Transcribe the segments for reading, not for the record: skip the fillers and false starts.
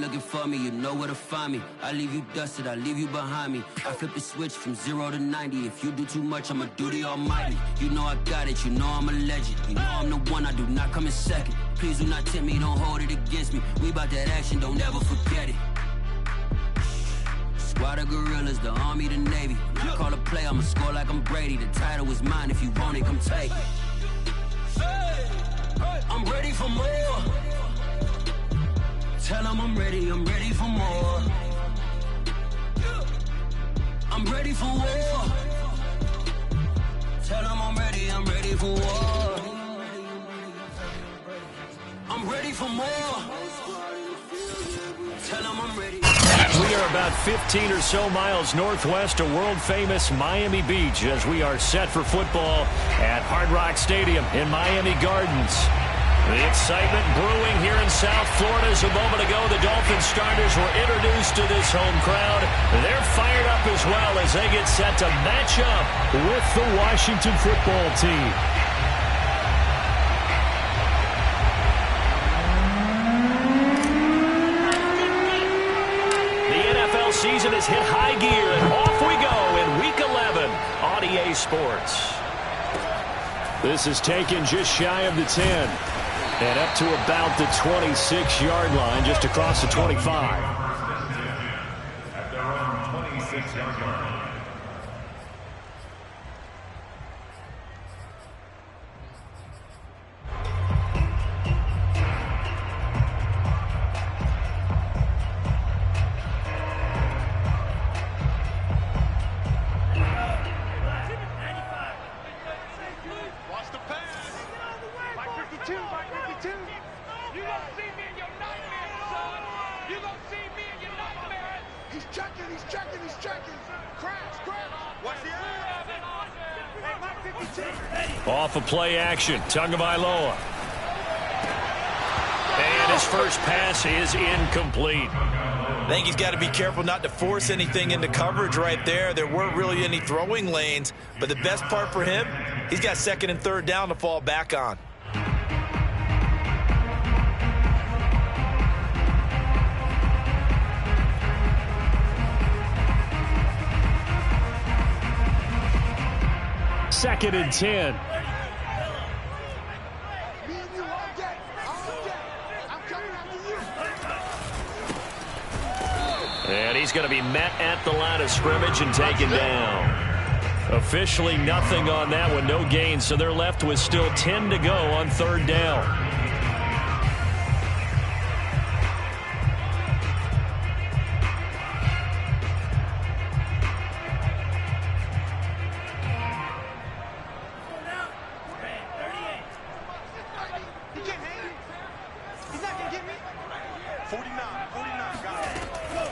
looking for me, you know where to find me. I leave you dusted, I leave you behind me. I flip the switch from 0 to 90. If you do too much, I'ma do the almighty. You know I got it, you know I'm a legend. You know I'm the one, I do not come in second. Please do not tempt me, don't hold it against me. We bout that action, don't ever forget it. Squad of gorillas, the army, the navy. When I call a play, I'ma score like I'm Brady. The title is mine, if you want it, come take it. I'm ready for more. Tell them I'm ready for more. I'm ready for war. Tell them I'm ready for war. I'm ready for more. Tell them I'm ready. We are about 15 or so miles northwest of world-famous Miami Beach as we are set for football at Hard Rock Stadium in Miami Gardens. The excitement brewing here in South Florida as a moment ago the Dolphins starters were introduced to this home crowd. They're fired up as well as they get set to match up with the Washington football team. The NFL season has hit high gear and off we go in Week 11 on EA Sports. This is taken just shy of the 10. And up to about the 26-yard line, just across the 25. At their own 26-yard line. Off of play action, Tagovailoa. And his first pass is incomplete. I think he's got to be careful not to force anything into coverage right there. There weren't really any throwing lanes, but the best part for him, he's got second and third down to fall back on. Second and 10. And he's going to be met at the line of scrimmage and taken down. Officially nothing on that one, no gain, so they're left with still 10 to go on third down.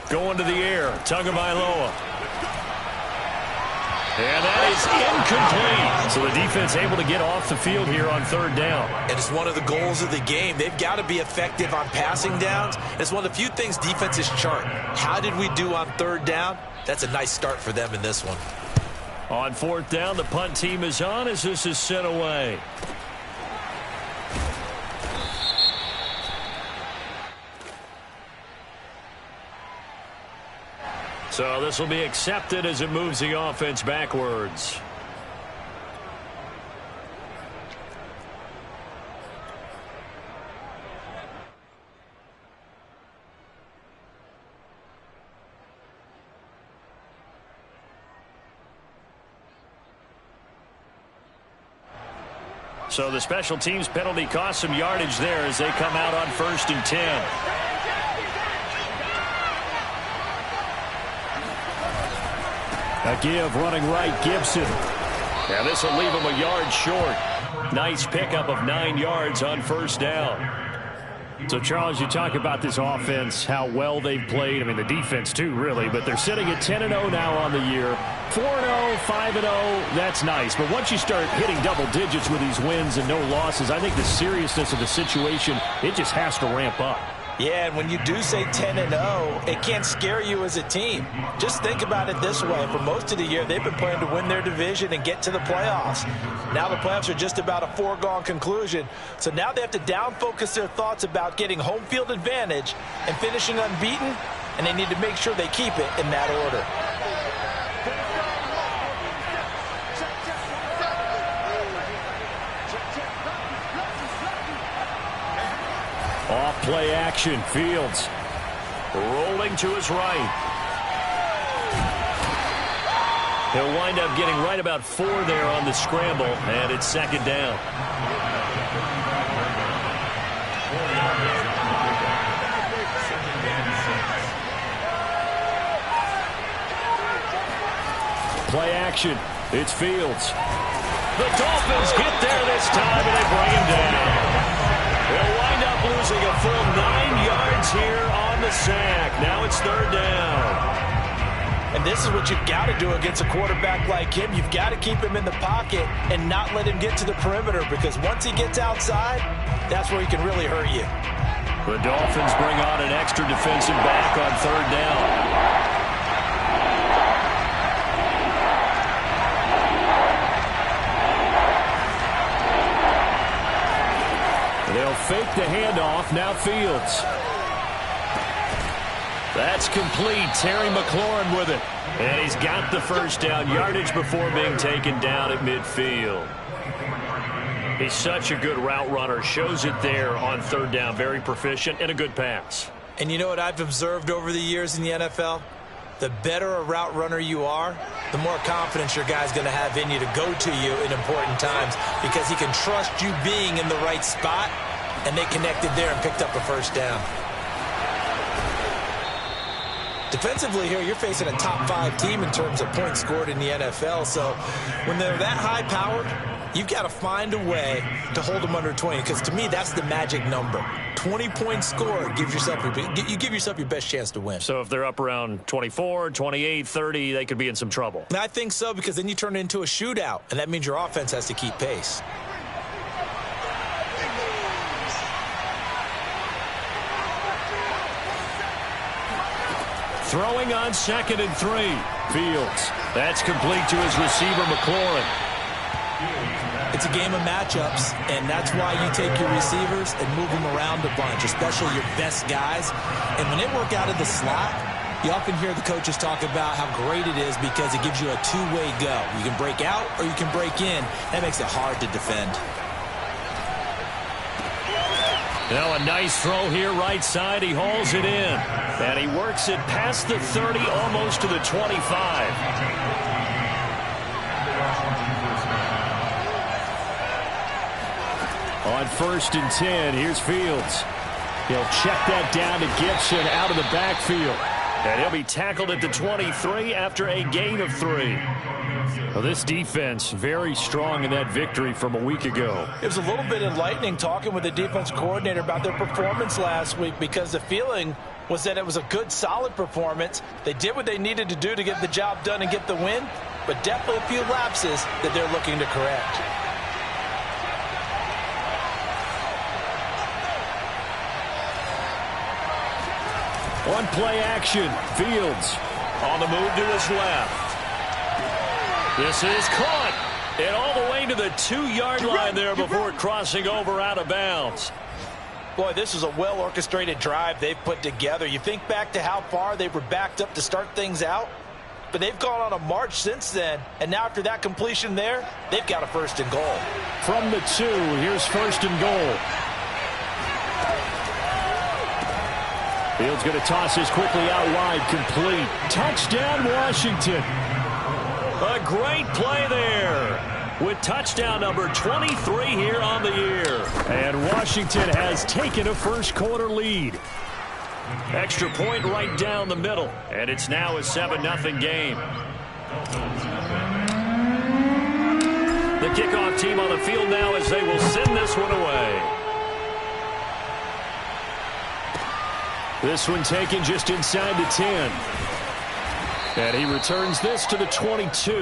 Going to the air, Tagovailoa. And that is incomplete. So the defense able to get off the field here on third down. And it's one of the goals of the game. They've got to be effective on passing downs. It's one of the few things defenses chart. How did we do on third down? That's a nice start for them in this one. On fourth down, the punt team is on as this is sent away. So this will be accepted as it moves the offense backwards. So the special teams penalty cost some yardage there as they come out on 1st and 10. A give running right, Gibson. Now this will leave him a yard short. Nice pickup of 9 yards on first down. So, Charles, you talk about this offense, how well they've played. I mean, the defense, too, really. But they're sitting at 10-0 now on the year. 4-0, 5-0, that's nice. But once you start hitting double digits with these wins and no losses, I think the seriousness of the situation, it just has to ramp up. Yeah, and when you do say 10-0, it can't scare you as a team. Just think about it this way. For most of the year, they've been playing to win their division and get to the playoffs. Now the playoffs are just about a foregone conclusion. So now they have to down-focus their thoughts about getting home field advantage and finishing unbeaten, and they need to make sure they keep it in that order. Off play action, Fields rolling to his right. He'll wind up getting right about 4 there on the scramble, and it's second down. Play action, it's Fields. The Dolphins get there this time, and they bring him down. They'll wind up losing a full 9 yards here on the sack. Now it's third down. And this is what you've got to do against a quarterback like him. You've got to keep him in the pocket and not let him get to the perimeter, because once he gets outside, that's where he can really hurt you. The Dolphins bring on an extra defensive back on third down. They'll fake the handoff. Now Fields. That's complete. Terry McLaurin with it. And he's got the first down. Yardage before being taken down at midfield. He's such a good route runner. Shows it there on third down. Very proficient and a good pass. And you know what I've observed over the years in the NFL? The better a route runner you are, the more confidence your guy's going to have in you to go to you in important times, because he can trust you being in the right spot, and they connected there and picked up a first down. Defensively here, you're facing a top 5 team in terms of points scored in the NFL, so when they're that high-powered, you've got to find a way to hold them under 20, because to me, that's the magic number. 20 points scored, you give yourself your best chance to win. So if they're up around 24, 28, 30, they could be in some trouble. And I think so, because then you turn it into a shootout, and that means your offense has to keep pace. Throwing on 2nd and 3. Fields. That's complete to his receiver, McLaurin. It's a game of matchups, and that's why you take your receivers and move them around a bunch, especially your best guys. And when they work out of the slot, you often hear the coaches talk about how great it is because it gives you a two-way go. You can break out or you can break in. That makes it hard to defend. Now a nice throw here right side. He hauls it in. And he works it past the 30, almost to the 25. On 1st and 10, here's Fields. He'll check that down to Gibson out of the backfield. And he'll be tackled at the 23 after a gain of 3. Well, this defense very strong in that victory from a week ago. It was a little bit enlightening talking with the defense coordinator about their performance last week, because the feeling was that it was a good, solid performance. They did what they needed to do to get the job done and get the win, but definitely a few lapses that they're looking to correct. One play action. Fields on the move to his left. This is caught. And all the way to the 2-yard line there before crossing over out of bounds. Boy, this is a well-orchestrated drive they've put together. You think back to how far they were backed up to start things out, but they've gone on a march since then. And now after that completion there, they've got a 1st and goal. From the 2, here's 1st and goal. Fields going to toss this quickly out wide, complete. Touchdown, Washington. A great play there with touchdown number 23 here on the year. And Washington has taken a first-quarter lead. Extra point right down the middle, and it's now a 7-0 game. The kickoff team on the field now as they will send this one away. This one taken just inside the 10. And he returns this to the 22.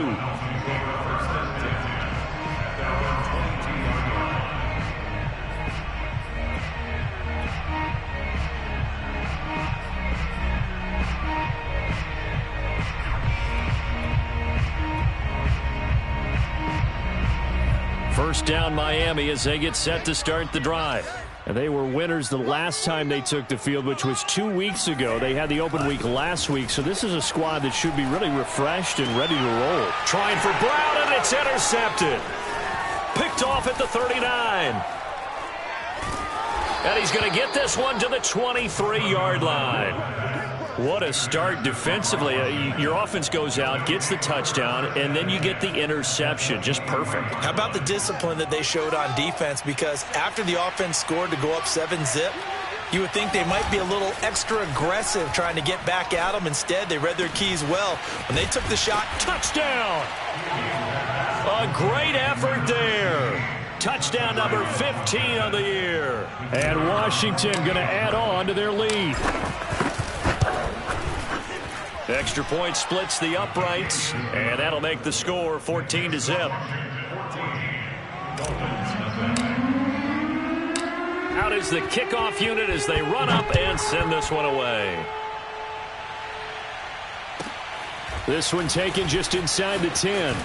first down Miami as they get set to start the drive. And they were winners the last time they took the field, which was 2 weeks ago. They had the open week last week, so this is a squad that should be really refreshed and ready to roll. Trying for Brown, and it's intercepted. Picked off at the 39. And he's going to get this one to the 23-yard line. What a start defensively. Your offense goes out, gets the touchdown, and then you get the interception. Just perfect. How about the discipline that they showed on defense? Because after the offense scored to go up 7-zip, you would think they might be a little extra aggressive trying to get back at them. Instead, they read their keys well. When they took the shot, touchdown! A great effort there. Touchdown number 15 of the year. And Washington going to add on to their lead. Extra point splits the uprights, and that'll make the score 14-0. Out is the kickoff unit as they run up and send this one away. This one taken just inside the 10.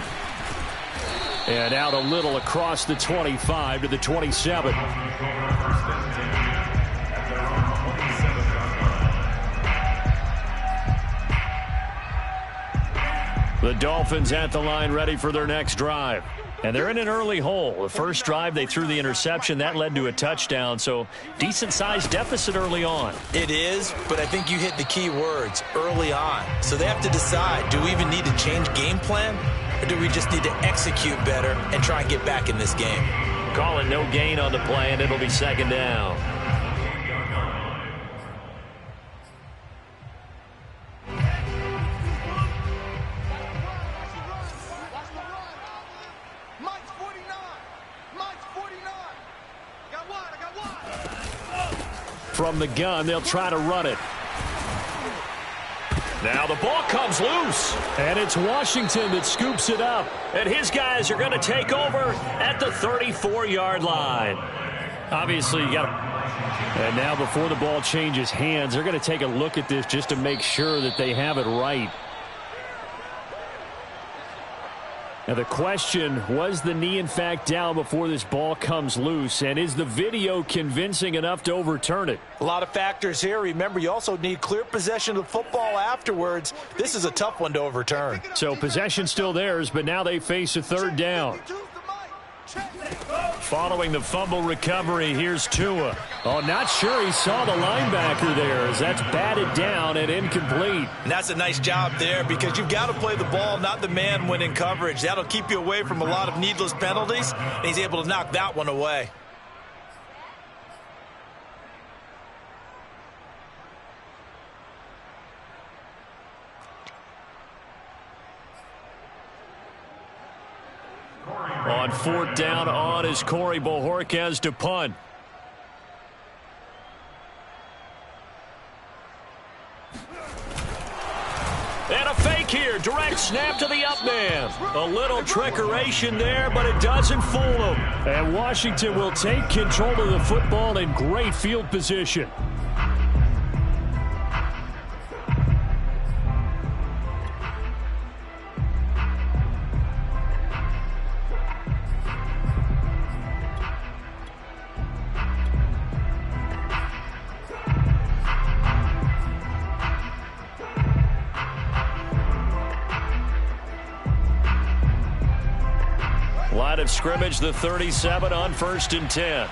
And out a little across the 25 to the 27. The Dolphins at the line ready for their next drive. And they're in an early hole. The first drive, they threw the interception. That led to a touchdown. So decent-sized deficit early on. It is, but I think you hit the key words, early on. So they have to decide, do we even need to change game plan? Or do we just need to execute better and try and get back in this game? Calling no gain on the play, and it'll be second down. From the gun, they'll try to run it. Now the ball comes loose. And it's Washington that scoops it up. And his guys are going to take over at the 34-yard line. Obviously, you got to... And now before the ball changes hands, they're going to take a look at this just to make sure that they have it right. Now the question, was the knee in fact down before this ball comes loose? And is the video convincing enough to overturn it? A lot of factors here. Remember, you also need clear possession of the football afterwards. This is a tough one to overturn. So possession still theirs, but now they face a third down. Following the fumble recovery, here's Tua. Oh, not sure he saw the linebacker there as that's batted down and incomplete. And that's a nice job there because you've got to play the ball, not the man when in coverage. That'll keep you away from a lot of needless penalties, and he's able to knock that one away. On fourth down on is Corey Bojorquez to punt. And a fake here. Direct snap to the up man. A little trickeration there, but it doesn't fool them. And Washington will take control of the football in great field position. Line of scrimmage, the 37 on 1st and 10.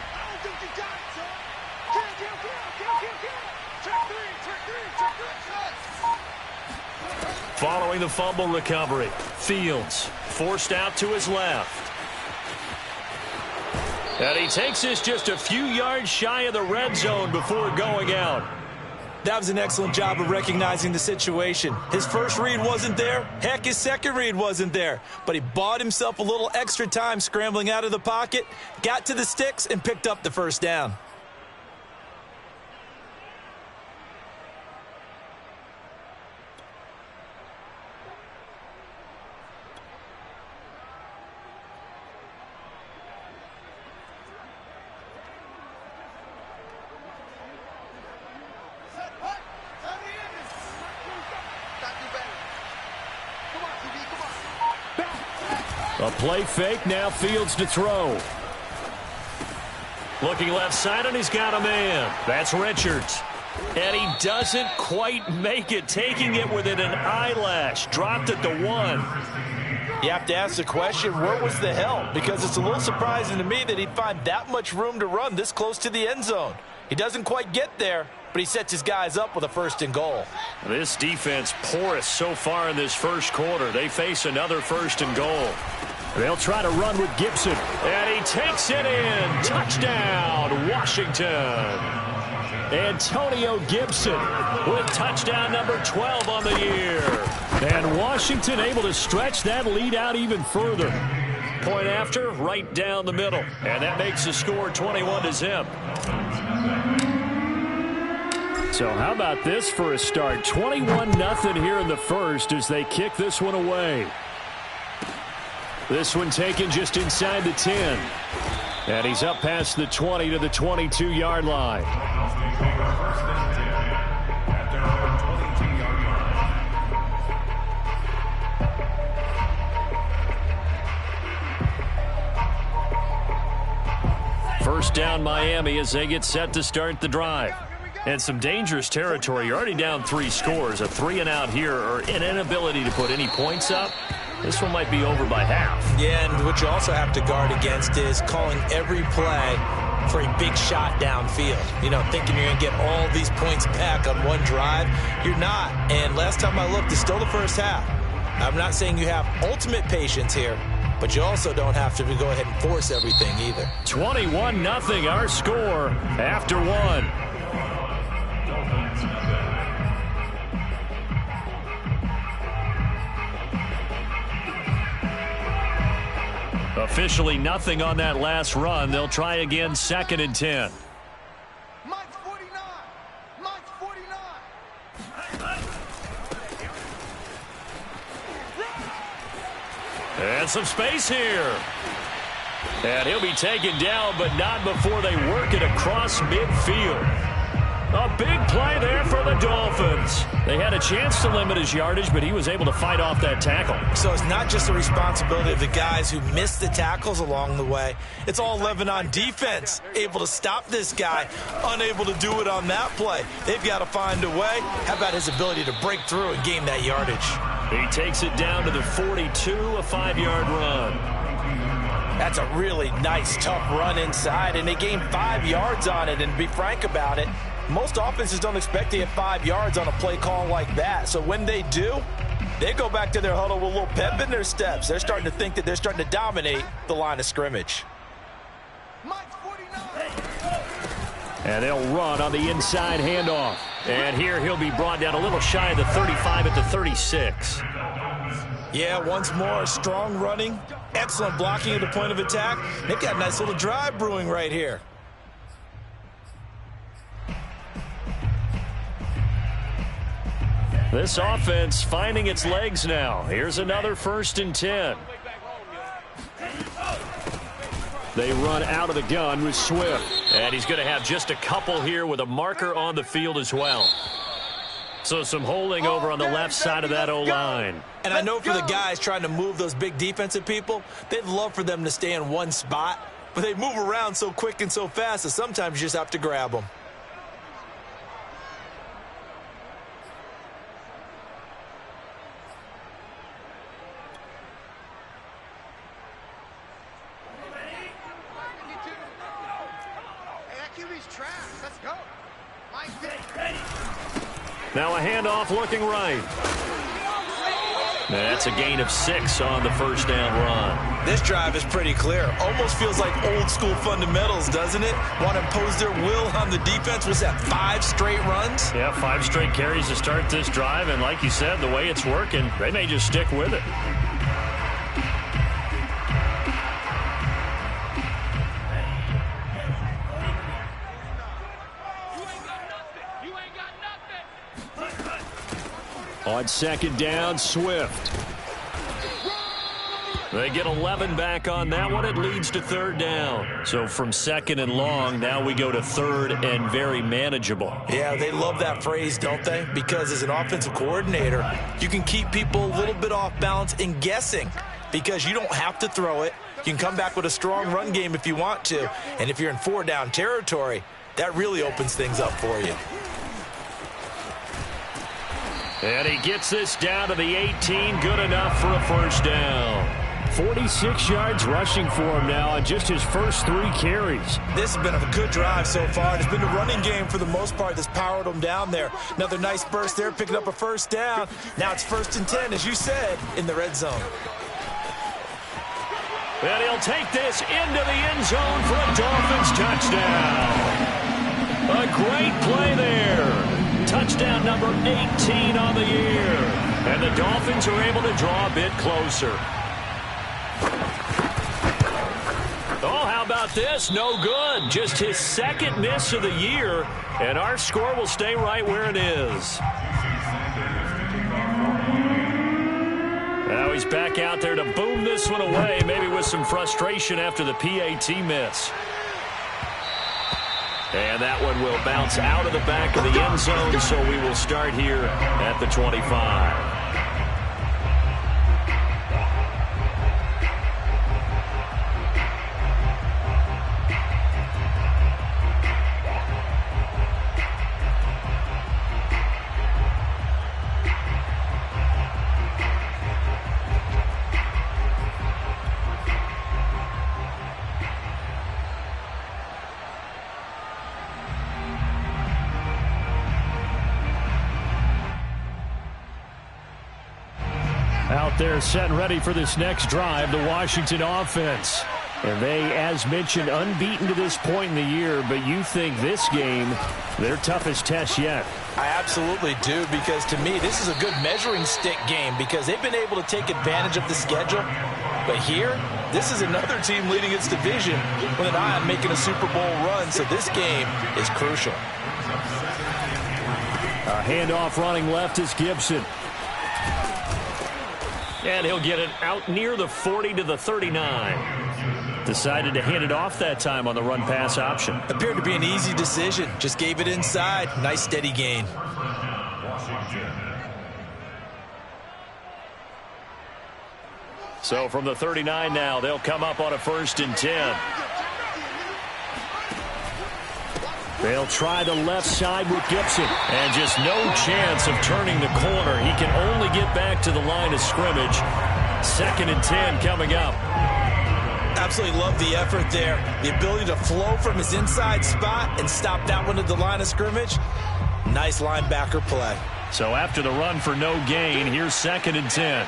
Following the fumble recovery, Fields forced out to his left. And he takes this just a few yards shy of the red zone before going out. That was an excellent job of recognizing the situation. His first read wasn't there. Heck, his second read wasn't there. But he bought himself a little extra time scrambling out of the pocket, got to the sticks, and picked up the first down. A play fake, now Fields to throw. Looking left side, and he's got a man. That's Richards. And he doesn't quite make it, taking it within an eyelash. Dropped at the 1. You have to ask the question, where was the help? Because it's a little surprising to me that he'd find that much room to run this close to the end zone. He doesn't quite get there, but he sets his guys up with a 1st and goal. This defense porous so far in this first quarter. They face another 1st and goal. They'll try to run with Gibson. And he takes it in. Touchdown, Washington. Antonio Gibson with touchdown number 12 on the year. And Washington able to stretch that lead out even further. Point after, right down the middle. And that makes the score 21-0. So how about this for a start? 21-0 here in the first as they kick this one away. This one taken just inside the 10. And he's up past the 20 to the 22-yard line. First down Miami as they get set to start the drive. And some dangerous territory. You're already down 3 scores. A 3-and-out here or an inability to put any points up. This one might be over by half. Yeah, and what you also have to guard against is calling every play for a big shot downfield. You know, thinking you're going to get all these points back on one drive. You're not. And last time I looked, it's still the first half. I'm not saying you have ultimate patience here, but you also don't have to go ahead and force everything either. 21-0 our score after 1. Officially nothing on that last run. They'll try again, 2nd and 10. Mike's 49. Mike's 49. And some space here. And he'll be taken down, but not before they work it across midfield. A big play there for the Dolphins. They had a chance to limit his yardage, but he was able to fight off that tackle. So it's not just the responsibility of the guys who missed the tackles along the way. It's all 11 on defense, able to stop this guy, unable to do it on that play. They've got to find a way. How about his ability to break through and gain that yardage? He takes it down to the 42, a 5-yard run. That's a really nice, tough run inside, and they gained 5 yards on it. And to be frank about it, most offenses don't expect to get 5 yards on a play call like that. So when they do, they go back to their huddle with a little pep in their steps. They're starting to think that they're starting to dominate the line of scrimmage. And they'll run on the inside handoff. And here he'll be brought down a little shy of the 35 at the 36. Yeah, once more, strong running, excellent blocking at the point of attack. They've got a nice little drive brewing right here. This offense finding its legs now. Here's another 1st and 10. They run out of the gun with Swift. And he's going to have just a couple here with a marker on the field as well. So some holding over on the left side of that O-line. And I know for the guys trying to move those big defensive people, they'd love for them to stay in one spot. But they move around so quick and so fast that sometimes you just have to grab them. Now a handoff looking right. That's a gain of 6 on the first down run. This drive is pretty clear. Almost feels like old school fundamentals, doesn't it? Want to impose their will on the defense. Was that 5 straight runs? Yeah, 5 straight carries to start this drive. And like you said, the way it's working, they may just stick with it. On 2nd down, Swift. They get 11 back on that one. It leads to 3rd down. So from 2nd and long, now we go to 3rd and very manageable. Yeah, they love that phrase, don't they? Because as an offensive coordinator, you can keep people a little bit off balance and guessing. because you don't have to throw it. You can come back with a strong run game if you want to. And if you're in 4-down territory, that really opens things up for you. And he gets this down to the 18. Good enough for a first down. 46 yards rushing for him now on just his first 3 carries. This has been a good drive so far. It's been the running game for the most part that's powered him down there. Another nice burst there, picking up a first down. Now it's 1st and 10, as you said, in the red zone. And he'll take this into the end zone for a Dolphins touchdown. A great play there. Touchdown number 18 on the year. And the Dolphins are able to draw a bit closer. Oh, how about this? No good. Just his 2nd miss of the year. And our score will stay right where it is. Now he's back out there to boom this one away, maybe with some frustration after the PAT miss. And that one will bounce out of the back of the end zone, so we will start here at the 25. Out there set and ready for this next drive, the Washington offense. And they, as mentioned, unbeaten to this point in the year, but you think this game, their toughest test yet. I absolutely do, because to me, this is a good measuring stick game because they've been able to take advantage of the schedule. But here, this is another team leading its division with an eye on making a Super Bowl run, so this game is crucial. A handoff running left is Gibson. And he'll get it out near the 40 to the 39. Decided to hand it off that time on the run-pass option. Appeared to be an easy decision. Just gave it inside. Nice steady gain. So from the 39 now, they'll come up on a 1st and 10. They'll try the left side with Gibson. And just no chance of turning the corner. He can only get back to the line of scrimmage. 2nd and 10 coming up. Absolutely love the effort there. The ability to flow from his inside spot and stop that one at the line of scrimmage. Nice linebacker play. So after the run for no gain, here's 2nd and 10.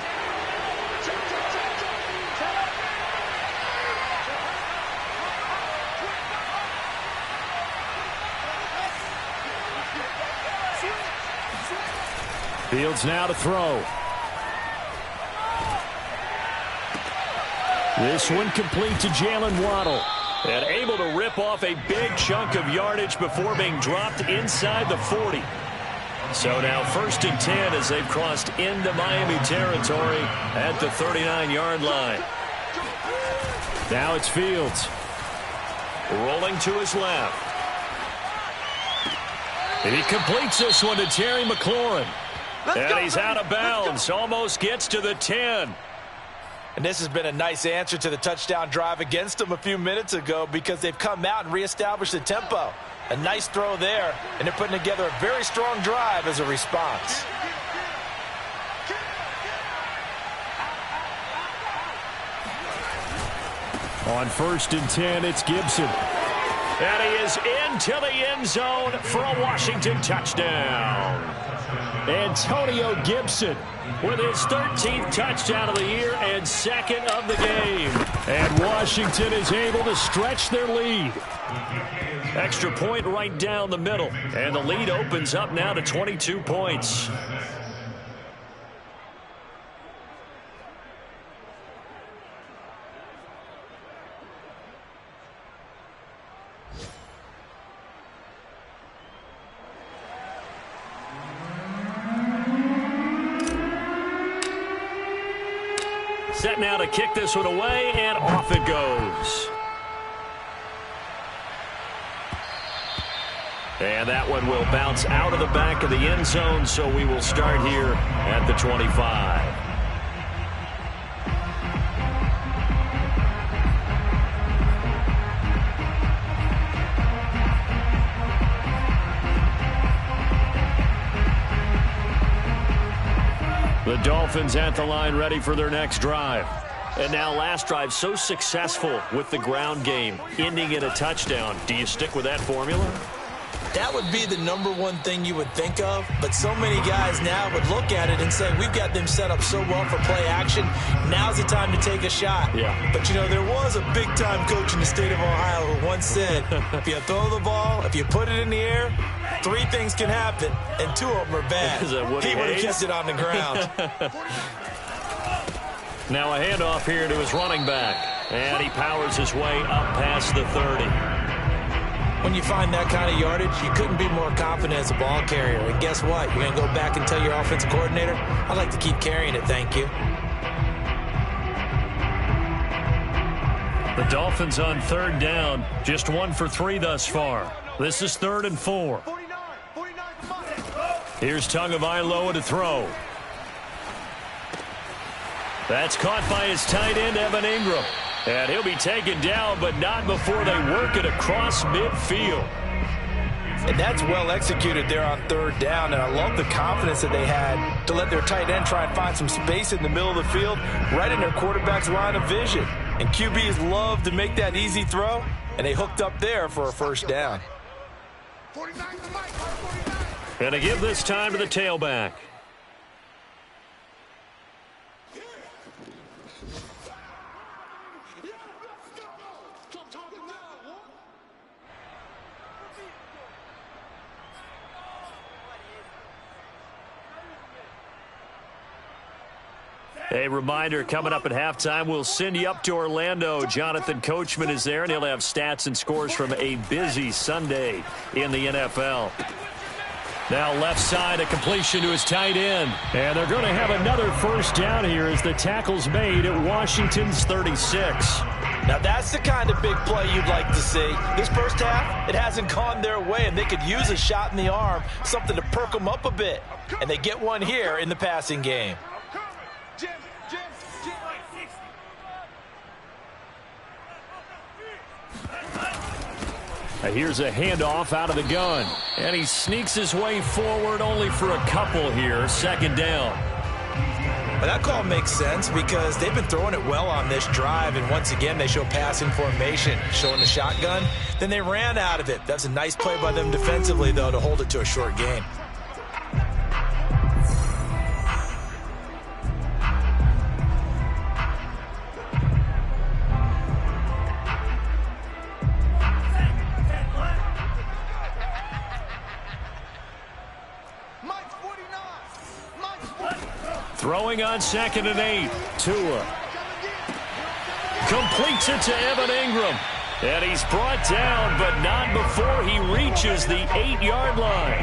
Fields now to throw. This one complete to Jalen Waddle. And able to rip off a big chunk of yardage before being dropped inside the 40. So now 1st and 10 as they've crossed into Miami territory at the 39-yard line. Now it's Fields. Rolling to his left. And he completes this one to Terry McLaurin. And he's out of bounds. Almost gets to the 10. And this has been a nice answer to the touchdown drive against them a few minutes ago because they've come out and reestablished the tempo. A nice throw there, and they're putting together a very strong drive as a response. On 1st and 10, it's Gibson. And he is into the end zone for a Washington touchdown. Antonio Gibson with his 13th touchdown of the year and 2nd of the game. And Washington is able to stretch their lead. Extra point right down the middle. And the lead opens up now to 22 points. Set now to kick this one away, and off it goes. And that one will bounce out of the back of the end zone, so we will start here at the 25. The Dolphins at the line ready for their next drive. And now last drive so successful with the ground game, ending in a touchdown. Do you stick with that formula? That would be the #1 thing you would think of, but so many guys now would look at it and say, we've got them set up so well for play action, now's the time to take a shot. Yeah. But, you know, there was a big-time coach in the state of Ohio who once said, if you throw the ball, if you put it in the air, 3 things can happen, and 2 of them are bad. He would have kept it on the ground. Now a handoff here to his running back, and he powers his way up past the 30. When you find that kind of yardage, you couldn't be more confident as a ball carrier. And guess what? You're going to go back and tell your offensive coordinator, I'd like to keep carrying it, thank you. The Dolphins on 3rd down, just 1 for 3 thus far. This is 3rd and 4. Here's Tagovailoa to throw. That's caught by his tight end, Evan Ingram. And he'll be taken down, but not before they work it across midfield. And that's well executed there on 3rd down. And I love the confidence that they had to let their tight end try and find some space in the middle of the field, right in their quarterback's line of vision. And QBs love to make that easy throw, and they hooked up there for a 1st down. And to give this time to the tailback. A reminder, coming up at halftime, we'll send you up to Orlando. Jonathan Coachman is there, and he'll have stats and scores from a busy Sunday in the NFL. Now left side, a completion to his tight end. And they're going to have another 1st down here as the tackle's made at Washington's 36. Now that's the kind of big play you'd like to see. This 1st half, it hasn't gone their way, and they could use a shot in the arm, something to perk them up a bit. And they get one here in the passing game. Here's a handoff out of the gun. And he sneaks his way forward only for a couple here. 2nd down. Well, that call makes sense because they've been throwing it well on this drive. And once again, they show passing formation, showing the shotgun. Then they ran out of it. That's a nice play by them defensively, though, to hold it to a short gain. Throwing on 2nd and 8. Tua completes it to Evan Ingram. And he's brought down, but not before he reaches the 8-yard line.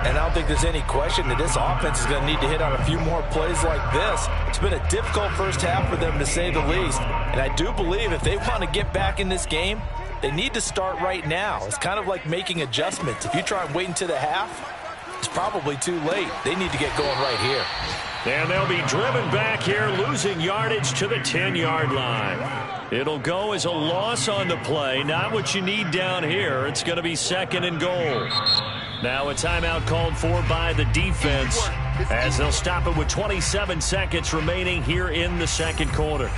And I don't think there's any question that this offense is going to need to hit on a few more plays like this. It's been a difficult 1st half for them, to say the least. And I do believe if they want to get back in this game, they need to start right now. It's kind of like making adjustments. If you try and wait until the half, it's probably too late. They need to get going right here. And they'll be driven back here, losing yardage to the 10-yard line. It'll go as a loss on the play. Not what you need down here. It's going to be 2nd and goal. Now a timeout called for by the defense as they'll stop it with 27 seconds remaining here in the 2nd quarter.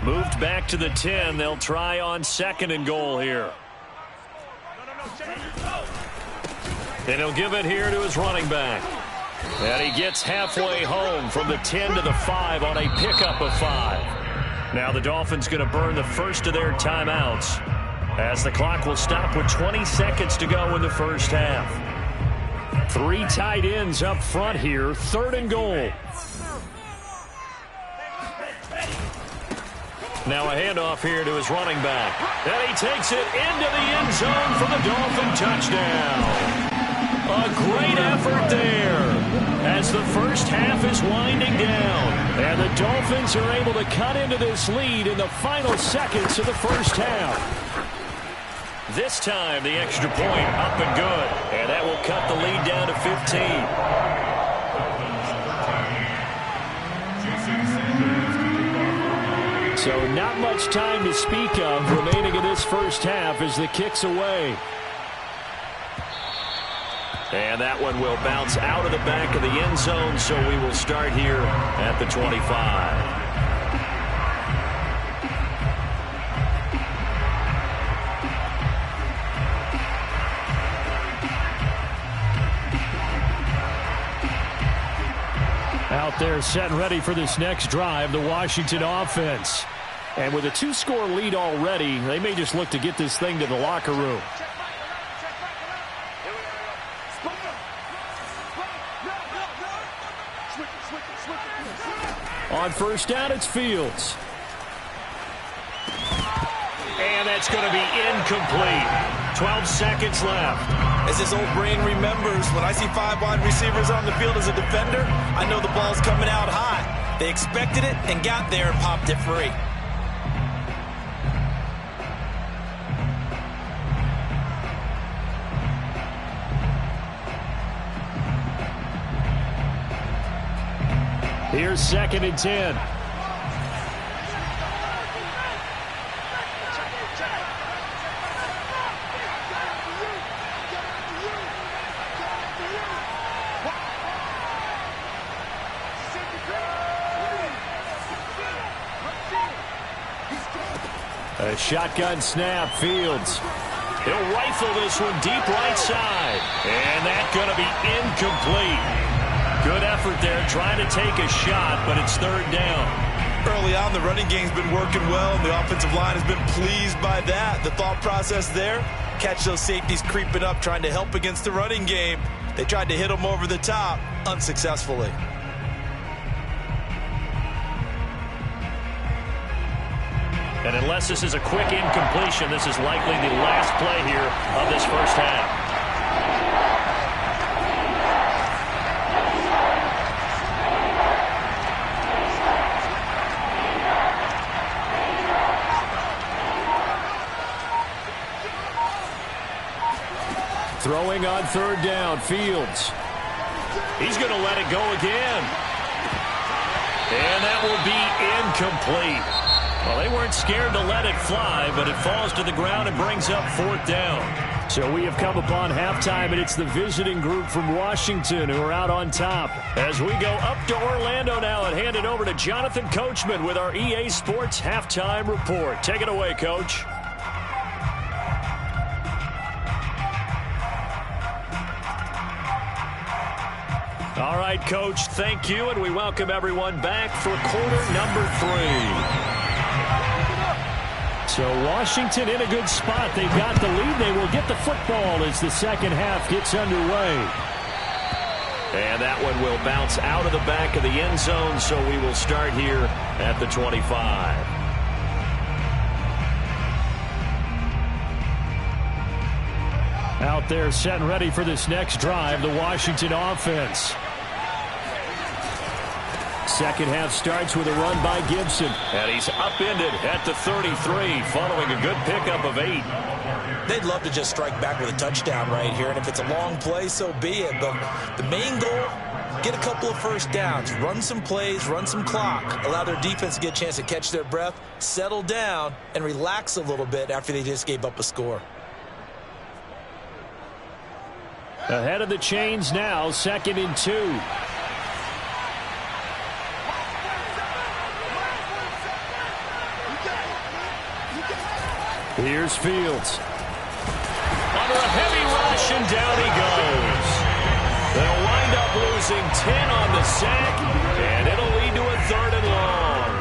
Moved back to the 10. They'll try on 2nd and goal here. And he'll give it here to his running back. And he gets halfway home from the 10 to the 5 on a pickup of 5. Now the Dolphins going to burn the first of their timeouts as the clock will stop with 20 seconds to go in the 1st half. 3 tight ends up front here. 3rd and goal. Now a handoff here to his running back. And he takes it into the end zone for the Dolphin touchdown. A great effort there as the 1st half is winding down. And the Dolphins are able to cut into this lead in the final seconds of the 1st half. This time, the extra point up and good. And that will cut the lead down to 15. So not much time to speak of remaining in this first half as the kick's away. And that one will bounce out of the back of the end zone, so we will start here at the 25. Out there set and ready for this next drive, the Washington offense. And with a 2-score lead already, they may just look to get this thing to the locker room. On first down, it's Fields. And that's going to be incomplete. 12 seconds left. As his old brain remembers, when I see 5 wide receivers on the field as a defender, I know the ball's coming out hot. They expected it and got there and popped it free. Here's 2nd and 10. A shotgun snap, Fields. He'll rifle this one deep right side. And that's going to be incomplete. Good effort there, trying to take a shot, but it's 3rd down. Early on, the running game's been working well, and the offensive line has been pleased by that. The thought process there, catch those safeties creeping up, trying to help against the running game. They tried to hit them over the top, unsuccessfully. And unless this is a quick incompletion, this is likely the last play here of this first half. Throwing on 3rd down, Fields. He's going to let it go again. And that will be incomplete. Well, they weren't scared to let it fly, but it falls to the ground and brings up 4th down. So we have come upon halftime, and it's the visiting group from Washington who are out on top. As we go up to Orlando now and hand it over to Jonathan Coachman with our EA Sports Halftime Report. Take it away, Coach. All right, Coach, thank you, and we welcome everyone back for quarter number 3. So Washington in a good spot. They've got the lead. They will get the football as the second half gets underway. And that one will bounce out of the back of the end zone, so we will start here at the 25. Out there set and ready for this next drive, the Washington offense. Second half starts with a run by Gibson. And he's upended at the 33 following a good pickup of 8. They'd love to just strike back with a touchdown right here, and if it's a long play, so be it. But the main goal, get a couple of first downs, run some plays, run some clock, allow their defense to get a chance to catch their breath, settle down, and relax a little bit after they just gave up a score. Ahead of the chains now, 2nd and 2. Here's Fields. Under a heavy rush, and down he goes. They'll wind up losing 10 on the sack, and it'll lead to a 3rd and long.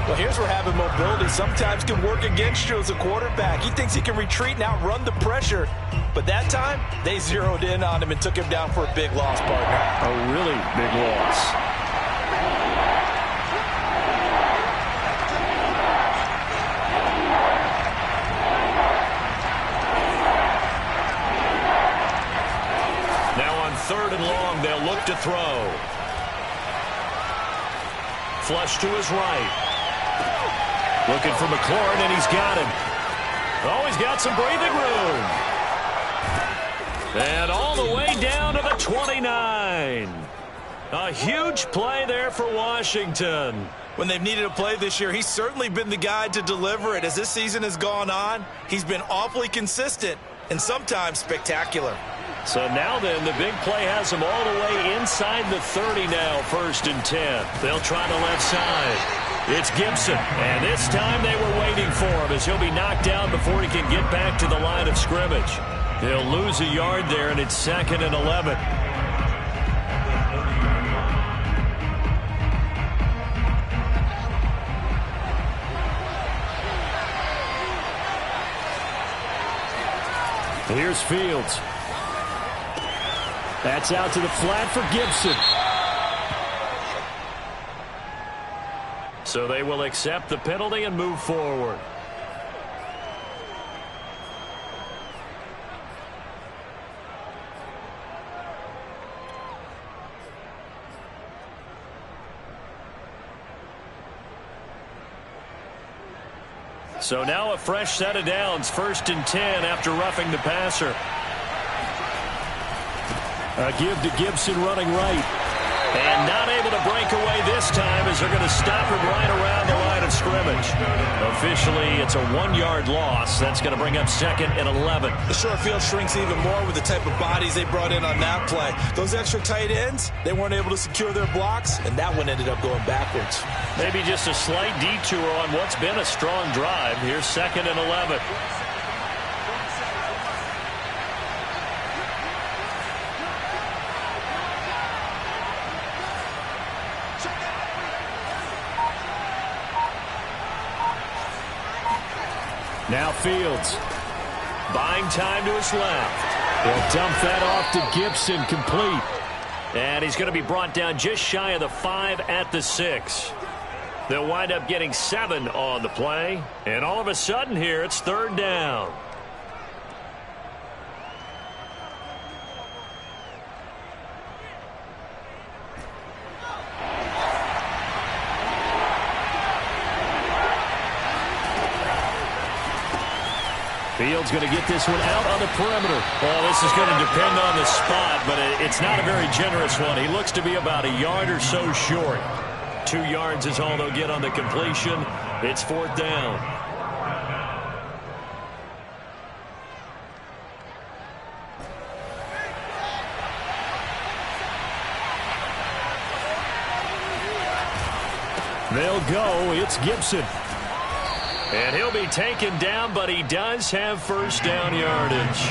Well, here's where having mobility sometimes can work against you as a quarterback. He thinks he can retreat and outrun the pressure. But that time, they zeroed in on him and took him down for a big loss, partner. A really big loss. Now on 3rd and long, they'll look to throw. Flush to his right. Looking for McLaurin, and he's got him. Oh, he's got some breathing room. And all the way down to the 29. A huge play there for Washington. When they've needed a play this year, he's certainly been the guy to deliver it. As this season has gone on, he's been awfully consistent and sometimes spectacular. So now then, the big play has him all the way inside the 30 now, 1st and 10. They'll try the left side. It's Gibson, and this time they were waiting for him as he'll be knocked down before he can get back to the line of scrimmage. He'll lose a yard there, and it's 2nd and 11. Here's Fields. That's out to the flat for Gibson. So they will accept the penalty and move forward. So now a fresh set of downs, 1st and 10 after roughing the passer. A give to Gibson running right. And not able to break away this time as they're going to stop him right around the line of scrimmage. Officially, it's a 1-yard loss. That's going to bring up 2nd and 11. The short field shrinks even more with the type of bodies they brought in on that play. Those extra tight ends, they weren't able to secure their blocks, and that one ended up going backwards. Maybe just a slight detour on what's been a strong drive. Here's 2nd and 11. Now Fields. Buying time to his left. He'll dump that off to Gibson, complete. And he's going to be brought down just shy of the 5 at the 6. They'll wind up getting 7 on the play. And all of a sudden here, it's 3rd down. Fields going to get this one out on the perimeter. Well, this is going to depend on the spot, but it's not a very generous one. He looks to be about a yard or so short. 2 yards is all they'll get on the completion. It's 4th down. They'll go. It's Gibson. And he'll be taken down, but he does have 1st down yardage.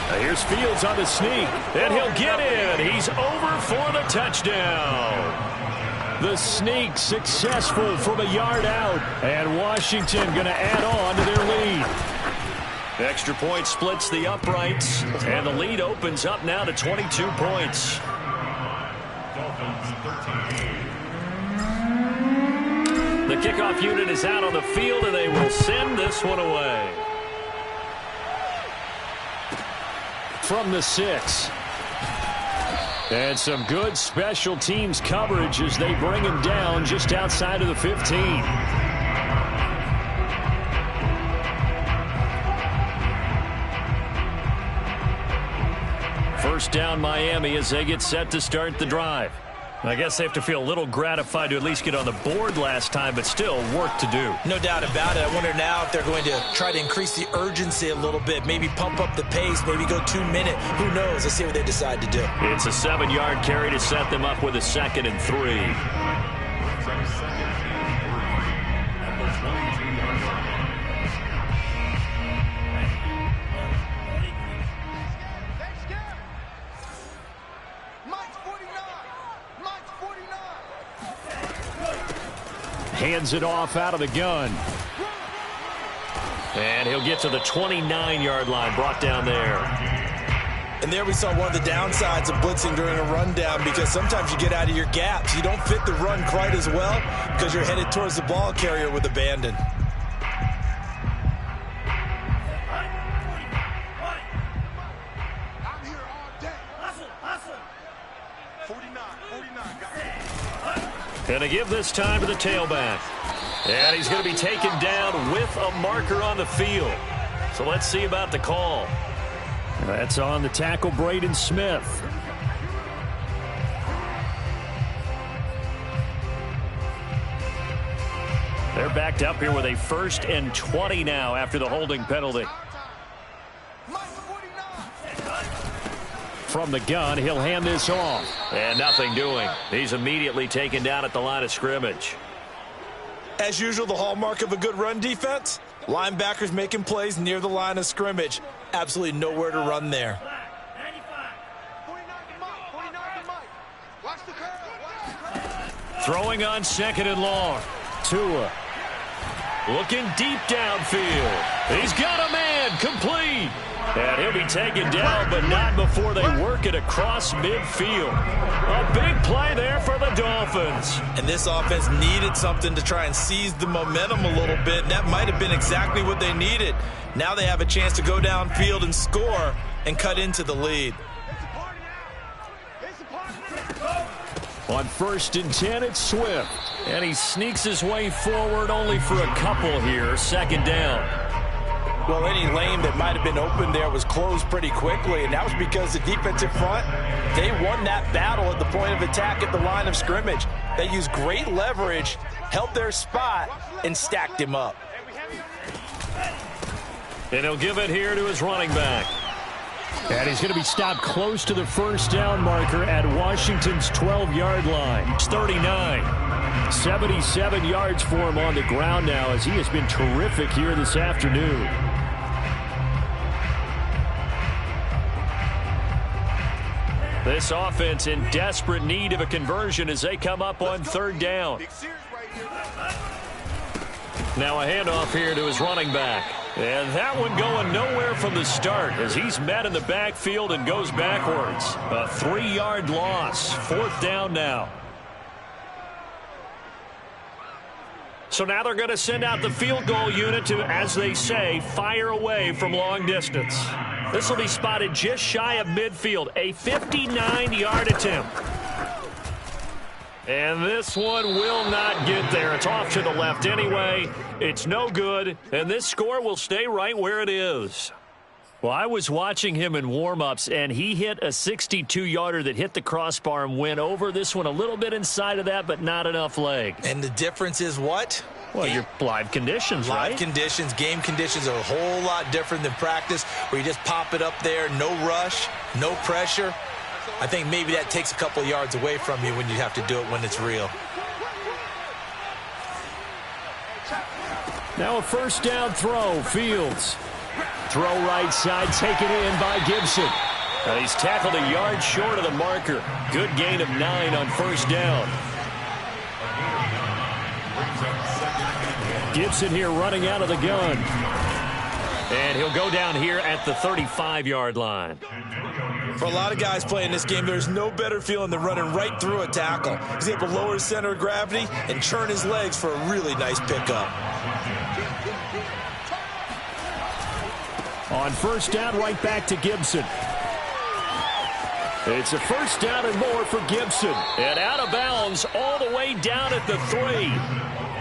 Now here's Fields on the sneak, and he'll get in. He's over for the touchdown. The sneak successful from a yard out, and Washington going to add on to their lead. Extra point splits the uprights, and the lead opens up now to 22 points. The kickoff unit is out on the field, and they will send this one away. From the 6. And some good special teams coverage as they bring him down just outside of the 15. First down Miami as they get set to start the drive. I guess they have to feel a little gratified to at least get on the board last time, but still work to do. No doubt about it. I wonder now if they're going to try to increase the urgency a little bit, maybe pump up the pace, maybe go 2-minute. Who knows? Let's see what they decide to do. It's a 7-yard carry to set them up with a 2nd and 3. Hands it off out of the gun. And he'll get to the 29-yard line, brought down there. And there we saw one of the downsides of blitzing during a rundown, because sometimes you get out of your gaps. You don't fit the run quite as well because you're headed towards the ball carrier with abandon. I'm here all day. 49, got it. And to give this time to the tailback. And he's going to be taken down with a marker on the field. So let's see about the call. That's on the tackle, Braden Smith. They're backed up here with a 1st and 20 now after the holding penalty. From the gun, he'll hand this off. And nothing doing. He's immediately taken down at the line of scrimmage. As usual, the hallmark of a good run defense, linebackers making plays near the line of scrimmage. Absolutely nowhere to run there. Throwing on 2nd and long. Tua. Looking deep downfield. He's got a man, complete. And he'll be taken down, but not before they work it across midfield. A big play there for the Dolphins. And this offense needed something to try and seize the momentum a little bit. And that might have been exactly what they needed. Now they have a chance to go downfield and score and cut into the lead. On 1st and 10, it's Swift. And he sneaks his way forward only for a couple here. 2nd down. Well, any lane that might have been open there was closed pretty quickly, and that was because the defensive front, they won that battle at the point of attack at the line of scrimmage. They used great leverage, held their spot, and stacked him up. And he'll give it here to his running back. And he's going to be stopped close to the 1st down marker at Washington's 12-yard line. It's 39. 77 yards for him on the ground now as he has been terrific here this afternoon. This offense in desperate need of a conversion as they come up on 3rd down. Now a handoff here to his running back. And that one going nowhere from the start as he's met in the backfield and goes backwards. A 3-yard loss. 4th down now. So now they're going to send out the field goal unit to, as they say, fire away from long distance. This will be spotted just shy of midfield. A 59-yard attempt. And this one will not get there. It's off to the left anyway. It's no good. And this score will stay right where it is. Well, I was watching him in warm-ups, and he hit a 62-yarder that hit the crossbar and went over. This one a little bit inside of that, but not enough leg. And the difference is what? Well, your live conditions, right? Live conditions, game conditions are a whole lot different than practice, where you just pop it up there, no rush, no pressure. I think maybe that takes a couple yards away from you when you have to do it when it's real. Now a 1st down throw, Fields. Throw right side, taken in by Gibson. And he's tackled a yard short of the marker. Good gain of 9 on 1st down. Gibson here running out of the gun. And he'll go down here at the 35-yard line. For a lot of guys playing this game, there's no better feeling than running right through a tackle. He's able to lower his center of gravity and turn his legs for a really nice pickup. On 1st down, right back to Gibson. It's a 1st down and more for Gibson. And out of bounds all the way down at the 3.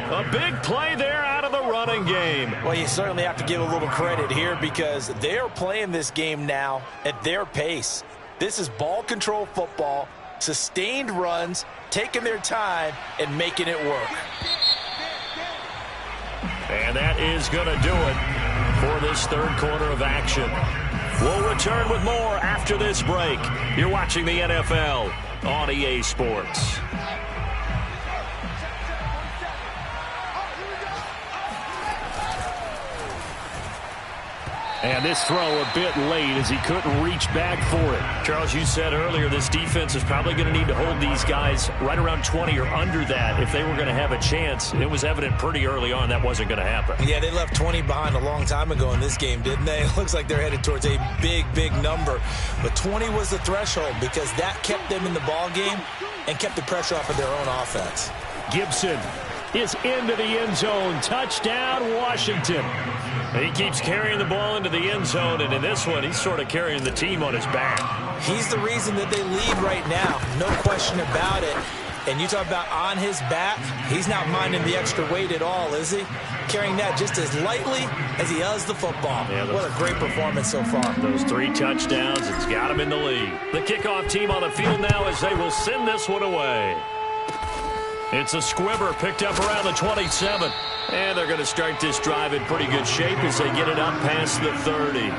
A big play there out of the running game. Well, you certainly have to give a little credit here because they're playing this game now at their pace. This is ball control football, sustained runs, taking their time, and making it work. And that is going to do it for this 3rd quarter of action. We'll return with more after this break. You're watching the NFL on EA Sports. And this throw a bit late as he couldn't reach back for it. Charles, you said earlier this defense is probably going to need to hold these guys right around 20 or under that if they were going to have a chance. It was evident pretty early on that wasn't going to happen. Yeah, they left 20 behind a long time ago in this game, didn't they? It looks like they're headed towards a big, big number. But 20 was the threshold because that kept them in the ball game and kept the pressure off of their own offense. Gibson is into the end zone. Touchdown, Washington. And he keeps carrying the ball into the end zone, and in this one, he's sort of carrying the team on his back. He's the reason that they lead right now, no question about it. And you talk about on his back, he's not minding the extra weight at all, is he? Carrying that just as lightly as he does the football. Yeah, what a great performance so far. Those 3 touchdowns, it's got him in the lead. The kickoff team on the field now as they will send this one away. It's a squibber picked up around the 27. And they're going to start this drive in pretty good shape as they get it up past the 30.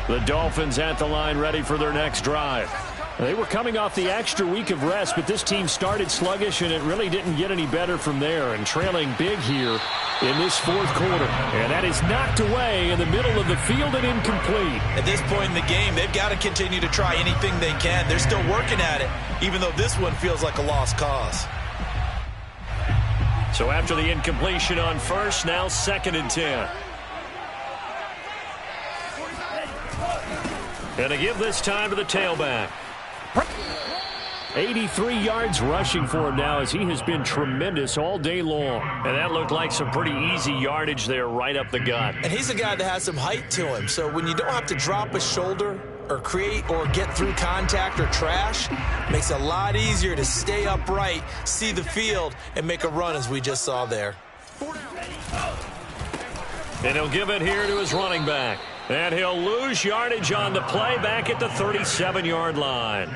The Dolphins at the line ready for their next drive. They were coming off the extra week of rest, but this team started sluggish, and it really didn't get any better from there, and trailing big here in this fourth quarter. And that is knocked away in the middle of the field and incomplete. At this point in the game, they've got to continue to try anything they can. They're still working at it, even though this one feels like a lost cause. So after the incompletion on first, now 2nd and 10. And to give this time to the tailback. 83 yards rushing for him now as he has been tremendous all day long. And that looked like some pretty easy yardage there right up the gut. And he's a guy that has some height to him. So when you don't have to drop a shoulder or create or get through contact or trash, it makes it a lot easier to stay upright, see the field, and make a run as we just saw there. And he'll give it here to his running back. And he'll lose yardage on the play back at the 37-yard line.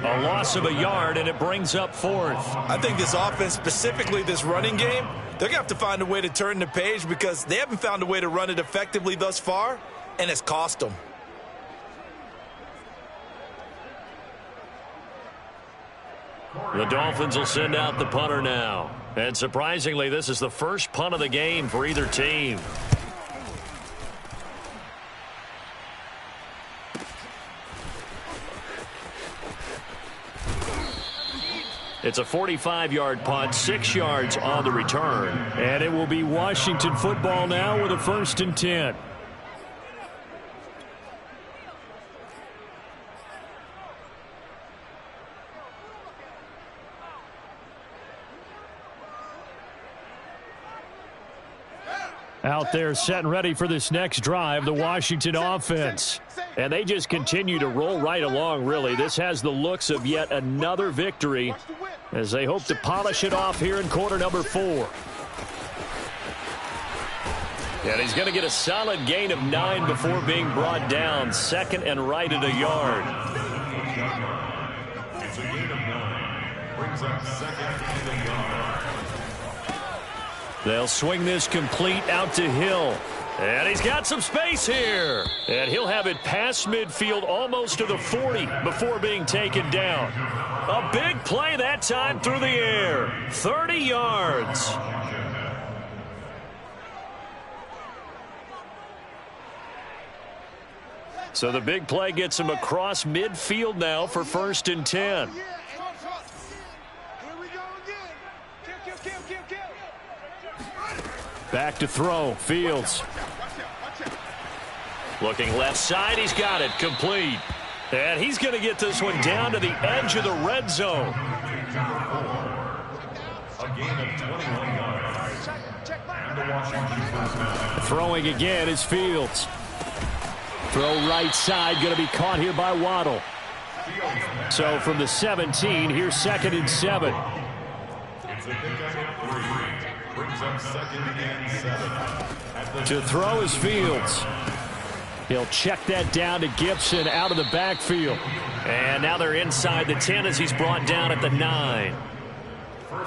A loss of a yard, and it brings up 4th. I think this offense, specifically this running game, they're going to have to find a way to turn the page because they haven't found a way to run it effectively thus far, and it's cost them. The Dolphins will send out the punter now. And surprisingly, this is the first punt of the game for either team. It's a 45-yard punt, 6 yards on the return. And it will be Washington football now with a 1st and 10. Out there set and ready for this next drive, the Washington offense. And they just continue to roll right along, really. This has the looks of yet another victory as they hope to polish it off here in quarter number 4. And he's going to get a solid gain of 9 before being brought down. 2nd and right at a yard. It's a gain of 9. Brings up 2nd and a yard. They'll swing this complete out to Hill. And he's got some space here. And he'll have it past midfield almost to the 40 before being taken down. A big play that time through the air. 30 yards. So the big play gets him across midfield now for 1st and 10. Back to throw. Fields. Looking left side. He's got it. Complete. And he's going to get this one down to the edge of the red zone. A gain of 21 yards. And the Washington first down. Throwing again is Fields. Throw right side. Going to be caught here by Waddle. So from the 17, here's 2nd and 7. It's a pickup of 3. Brings up 2nd and 7. To throw is Fields. He'll check that down to Gibson out of the backfield. And now they're inside the 10 as he's brought down at the 9.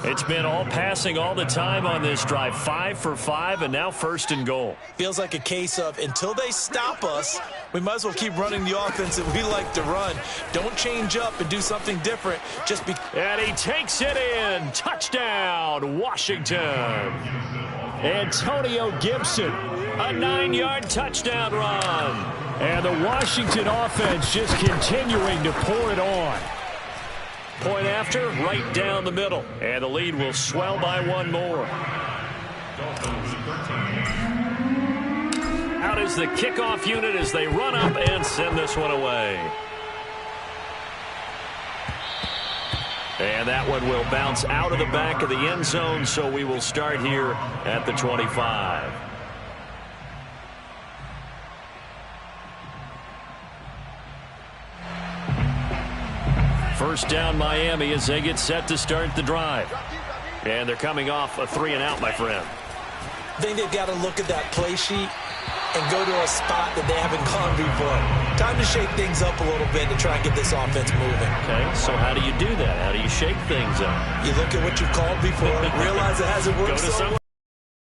It's been all passing all the time on this drive. 5 for 5, and now 1st and goal. Feels like a case of until they stop us, we might as well keep running the offense that we like to run. Don't change up and do something different. Just be. And he takes it in. Touchdown, Washington. Antonio Gibson, a 9-yard touchdown run. And the Washington offense just continuing to pour it on. Point after, right down the middle. And the lead will swell by 1 more. Out is the kickoff unit as they run up and send this one away. And that one will bounce out of the back of the end zone, so we will start here at the 25. First down Miami as they get set to start the drive. And they're coming off a 3-and-out, my friend. I think they've got to look at that play sheet and go to a spot that they haven't gone before. Time to shake things up a little bit to try and get this offense moving. Okay, so how do you do that? How do you shake things up? You look at what you've called before, realize it hasn't worked so well,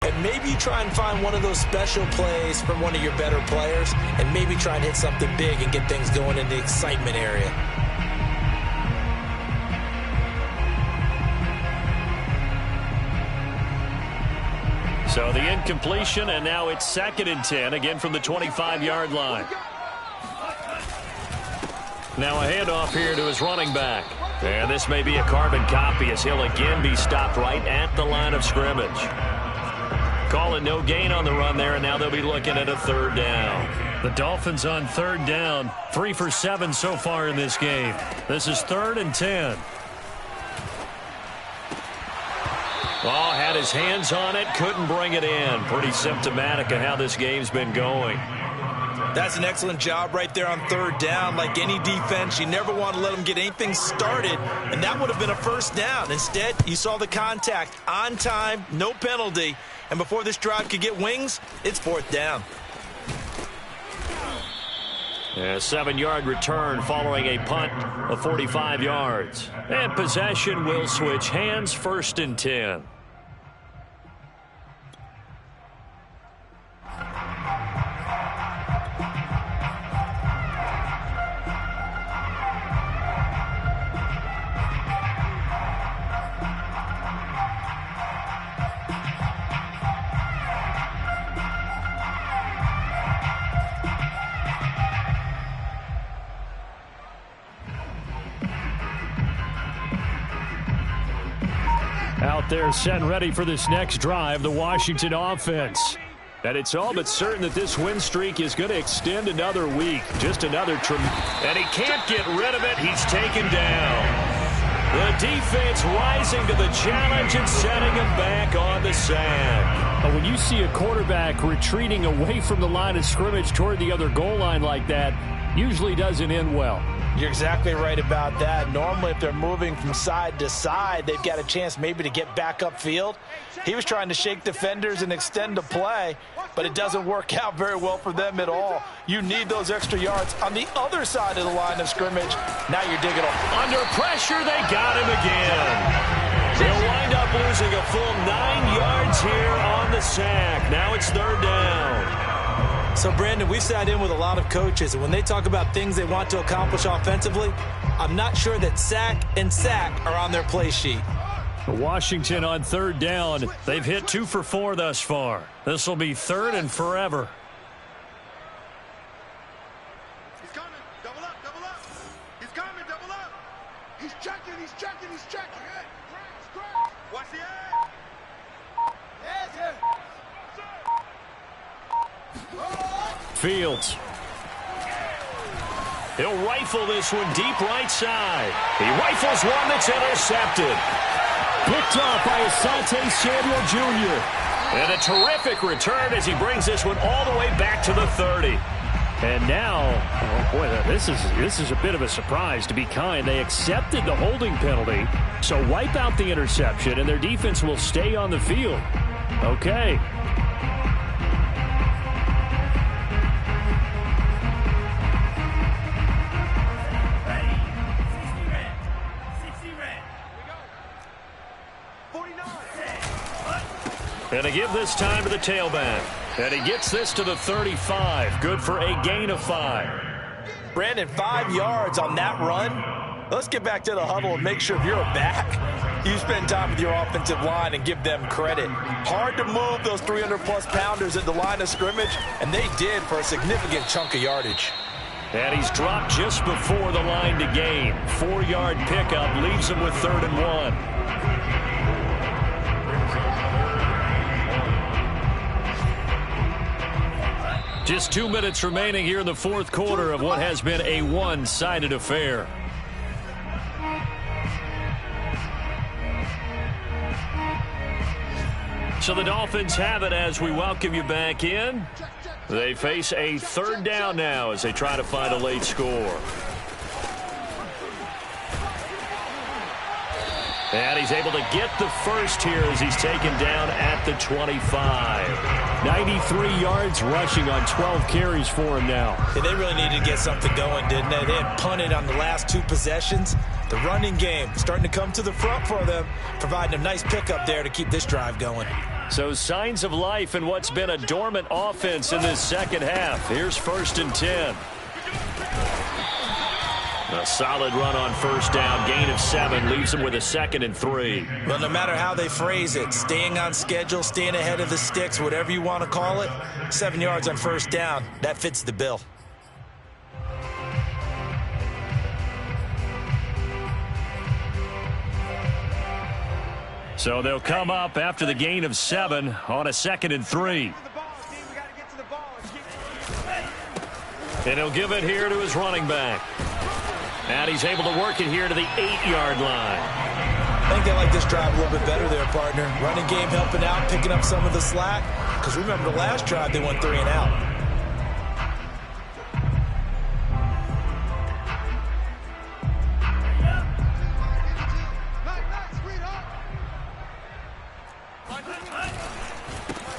and maybe try and find one of those special plays from one of your better players, and maybe try and hit something big and get things going in the excitement area. So the incompletion, and now it's 2nd and 10, again from the 25-yard line. Now a handoff here to his running back. And this may be a carbon copy as he'll again be stopped right at the line of scrimmage. Calling no gain on the run there, and now they'll be looking at a 3rd down. The Dolphins on 3rd down, 3 for 7 so far in this game. This is 3rd and 10. Oh, had his hands on it, couldn't bring it in. Pretty symptomatic of how this game's been going. That's an excellent job right there on 3rd down. Like any defense, you never want to let them get anything started, and that would have been a 1st down. Instead, you saw the contact on time, no penalty, and before this drive could get wings, it's 4th down. A 7-yard return following a punt of 45 yards. And possession will switch hands, 1st and 10. Out there set and ready for this next drive, the Washington offense. And it's all but certain that this win streak is going to extend another week. Just another and he can't get rid of it. He's taken down. The defense rising to the challenge and setting him back on the sack. When you see a quarterback retreating away from the line of scrimmage toward the other goal line like that, usually doesn't end well. You're exactly right about that. Normally, if they're moving from side to side, they've got a chance maybe to get back upfield. He was trying to shake defenders and extend the play, but it doesn't work out very well for them at all. You need those extra yards on the other side of the line of scrimmage. Now you're digging up. Under pressure, they got him again. They'll wind up losing a full 9 yards here on the sack. Now it's 3rd down. So, Brandon, we've sat in with a lot of coaches, and when they talk about things they want to accomplish offensively, I'm not sure that sack and sack are on their play sheet. Washington on 3rd down. They've hit 2 for 4 thus far. This will be 3rd and forever. He's coming. Double up, double up. He's coming, double up. He's checking, he's checking, he's checking. Watch the edge. Edge here. Fields. He'll rifle this one deep right side. He rifles one that's intercepted. Picked off by Asante Samuel Jr. And a terrific return as he brings this one all the way back to the 30. And now, oh boy, this is a bit of a surprise, to be kind. They accepted the holding penalty, so wipe out the interception, and their defense will stay on the field. Okay. And they give this time to the tailback. And he gets this to the 35. Good for a gain of 5. Brandon, 5 yards on that run. Let's get back to the huddle and make sure if you're a back, you spend time with your offensive line and give them credit. Hard to move those 300-plus pounders at the line of scrimmage, and they did for a significant chunk of yardage. And he's dropped just before the line to gain. 4-yard pickup leaves him with 3rd and 1. Just 2 minutes remaining here in the 4th quarter of what has been a one-sided affair. So the Dolphins have it as we welcome you back in. They face a third down now as they try to find a late score. And he's able to get the first here as he's taken down at the 25. 93 yards rushing on 12 carries for him now. Yeah, they really needed to get something going, didn't they? They had punted on the last 2 possessions. The running game starting to come to the front for them, providing a nice pickup there to keep this drive going. So signs of life in what's been a dormant offense in this second half. Here's 1st and 10. A solid run on first down. Gain of 7 leaves them with a 2nd and 3. Well, no matter how they phrase it, staying on schedule, staying ahead of the sticks, whatever you want to call it, 7 yards on first down, that fits the bill. So they'll come up after the gain of 7 on a 2nd and 3. And he'll give it here to his running back. And he's able to work it here to the 8-yard line. I think they like this drive a little bit better there, partner. Running game helping out, picking up some of the slack. Because remember the last drive, they went 3 and out.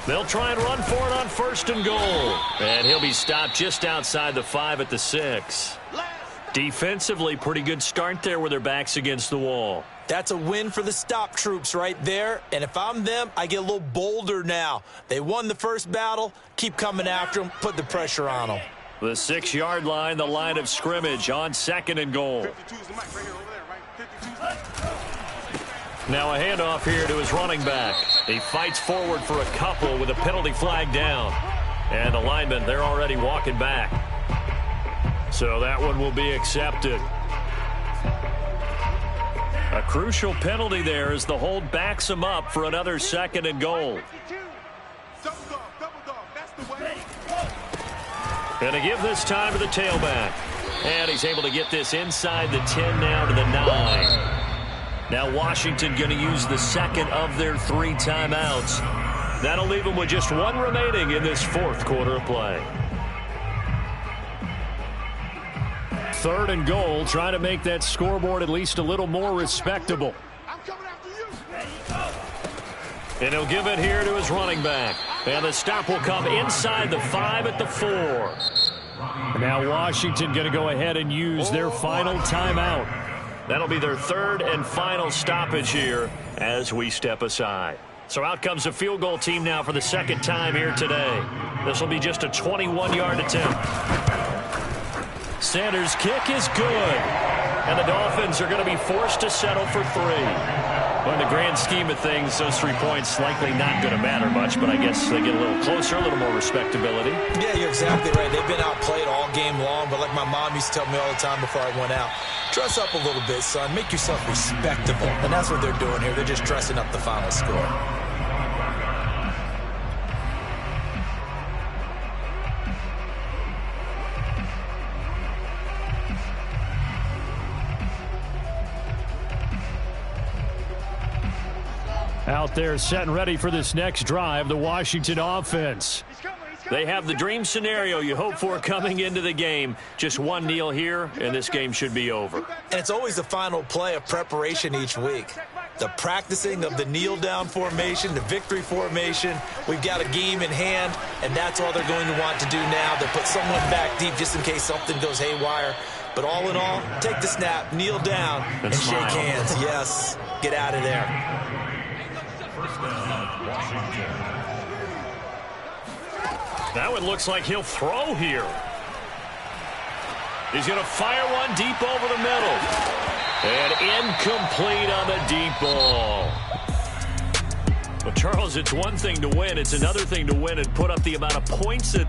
They'll try and run for it on 1st and goal. And he'll be stopped just outside the 5 at the 6. Defensively, pretty good start there with their backs against the wall. That's a win for the stop troops right there. And if I'm them, I get a little bolder now. They won the first battle. Keep coming after them. Put the pressure on them. The 6-yard line, the line of scrimmage on 2nd and goal. Now a handoff here to his running back. He fights forward for a couple with a penalty flag down. And the linemen, they're already walking back. So that one will be accepted. A crucial penalty there as the hold backs him up for another 2nd and goal. And to give this time to the tailback. And he's able to get this inside the 10 now to the 9. Now Washington going to use the 2nd of their 3 timeouts. That'll leave them with just 1 remaining in this 4th quarter of play. 3rd and goal, trying to make that scoreboard at least a little more respectable. And he'll give it here to his running back. And the stop will come inside the 5 at the 4. Now Washington going to go ahead and use their final timeout. That'll be their 3rd and final stoppage here as we step aside. So out comes the field goal team now for the 2nd time here today. This will be just a 21-yard attempt. Sanders' kick is good. And the Dolphins are going to be forced to settle for 3. Well, in the grand scheme of things, those 3 points likely not going to matter much, but I guess they get a little closer, a little more respectability. Yeah, you're exactly right. They've been outplayed all game long, but like my mom used to tell me all the time before I went out, dress up a little bit, son. Make yourself respectable. And that's what they're doing here. They're just dressing up the final score. Out there set and ready for this next drive, the Washington offense. They have the dream scenario you hope for coming into the game. Just 1 kneel here, and this game should be over. And it's always the final play of preparation each week. The practicing of the kneel-down formation, the victory formation. We've got a game in hand, and that's all they're going to want to do now. They'll put someone back deep just in case something goes haywire. But all in all, take the snap, kneel down, and shake hands. Yes, get out of there. Now it looks like he'll throw here. He's going to fire one deep over the middle. And incomplete on the deep ball. But, Charles, it's one thing to win. It's another thing to win and put up the amount of points that they